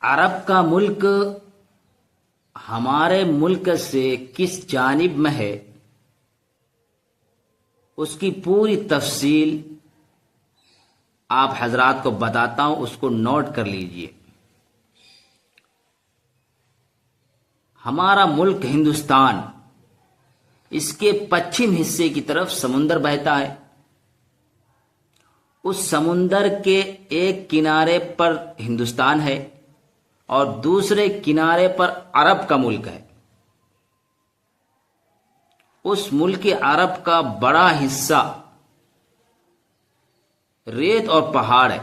عرب کا ملک ہمارے ملک سے کس جانب میں ہے، اس کی پوری تفصیل آپ حضرات کو بتاتا ہوں، اس کو نوٹ کر لیجئے۔ ہمارا ملک ہندوستان، اس کے پچھم حصے کی طرف سمندر بہتا ہے۔ اس سمندر کے ایک کنارے پر ہندوستان ہے اور دوسرے کنارے پر عرب کا ملک ہے۔ اس ملک عرب کا بڑا حصہ ریت اور پہاڑ ہے،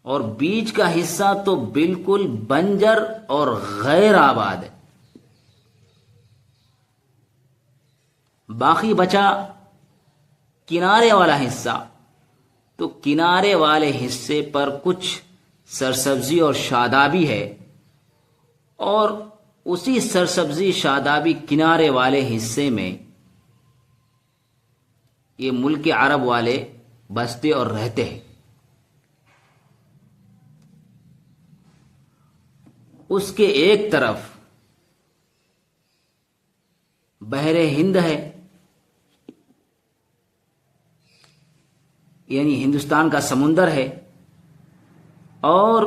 اور بیچ کا حصہ تو بالکل بنجر اور غیر آباد ہے۔ باقی بچا کنارے والا حصہ، تو کنارے والے حصے پر کچھ سرسبزی اور شادابی ہے، اور اسی سرسبزی شادابی کنارے والے حصے میں یہ ملک عرب والے بستے اور رہتے ہیں۔ اس کے ایک طرف بحر ہند ہے، یعنی ہندوستان کا سمندر ہے، اور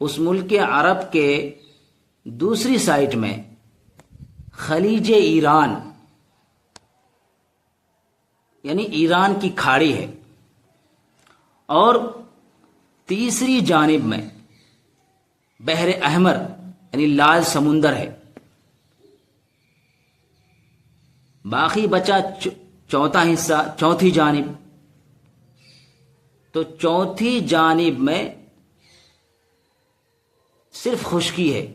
اس ملک عرب کے دوسری سائٹ میں خلیج ایران یعنی ایران کی کھاڑی ہے، اور تیسری جانب میں بحر احمر یعنی لال سمندر ہے۔ باقی بچا چوتھا حصہ، چوتھی جانب، تو چوتھی جانب میں صرف خشکی ہے۔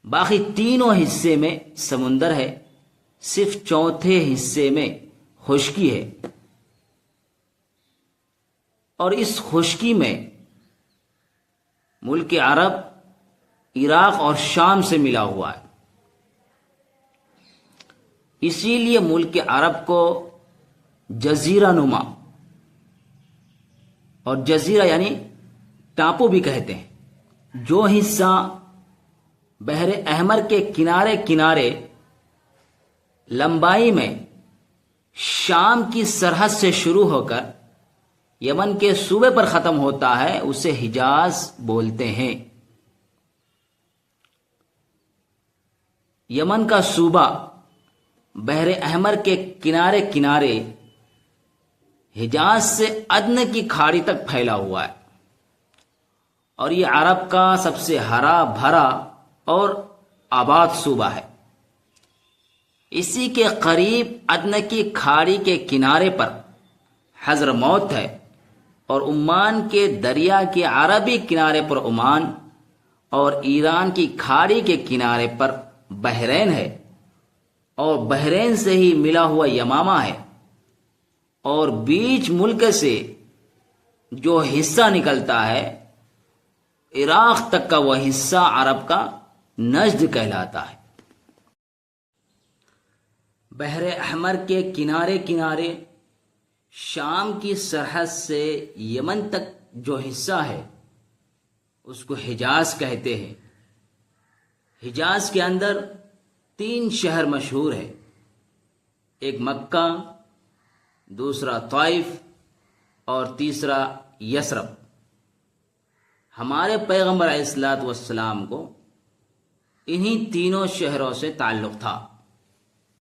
باقی تینوں حصے میں سمندر ہے، صرف چوتھے حصے میں خشکی ہے، اور اس خشکی میں ملک عرب عراق اور شام سے ملا ہوا ہے۔ اسی لیے ملک عرب کو جزیرہ نما اور جزیرہ یعنی ٹاپو بھی کہتے ہیں۔ جو حصہ بحر احمر کے کنارے کنارے لمبائی میں شام کی سرحد سے شروع ہو کر یمن کے صوبے پر ختم ہوتا ہے، اسے حجاز بولتے ہیں۔ یمن کا صوبہ بحر احمر کے کنارے کنارے حجاز سے عدن کی کھاڑی تک پھیلا ہوا ہے، اور یہ عرب کا سب سے ہرا بھرا اور آباد صوبہ ہے۔ اسی کے قریب عدن کی کھاڑی کے کنارے پر حضرموت ہے، اور عمان کے دریا کے عربی کنارے پر عمان، اور ایران کی کھاڑی کے کنارے پر بحرین ہے، اور بحرین سے ہی ملا ہوا یمامہ ہے، اور بیچ ملک سے جو حصہ نکلتا ہے عراق تک کا، وہ حصہ عرب کا نجد کہلاتا ہے۔ بحر احمر کے کنارے کنارے شام کی سرحد سے یمن تک جو حصہ ہے اس کو حجاز کہتے ہیں۔ حجاز کے اندر 3 شہر مشہور ہیں، ایک مکہ، دوسرا طائف، اور تیسرا یثرب۔ ہمارے پیغمبر علیہ الصلوۃ والسلام کو انہی تینوں شہروں سے تعلق تھا۔